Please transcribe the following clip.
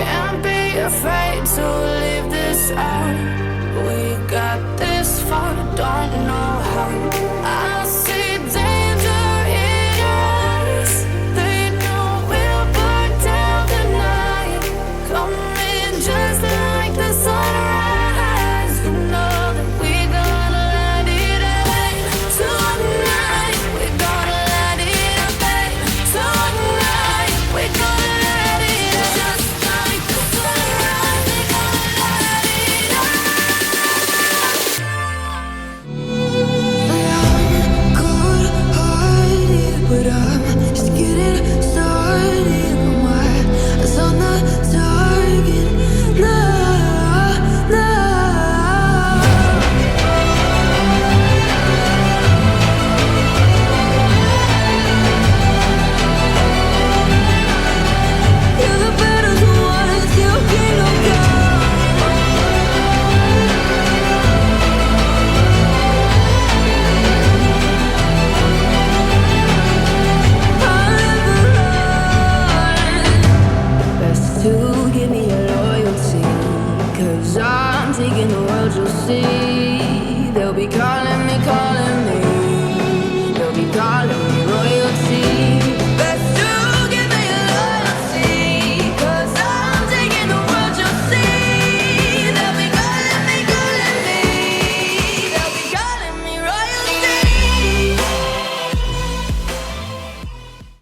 Can't be afraid to leave this out. We got this far, don't know how. I see danger in us. They know we'll burn down the night. Coming just like the sunrise. You know that we gonna let it rain. Tonight we gonna let it rain. Tonight we gonna let it rain. Just like the sunrise, we gonna let it rain. Good-hearted, but I'm just getting started. My eyes on the target. Nah, nah. You're the battles won, still kingdom come. I'll never run. Best to give me your loyalty, 'cause I'm taking the world, you'll see.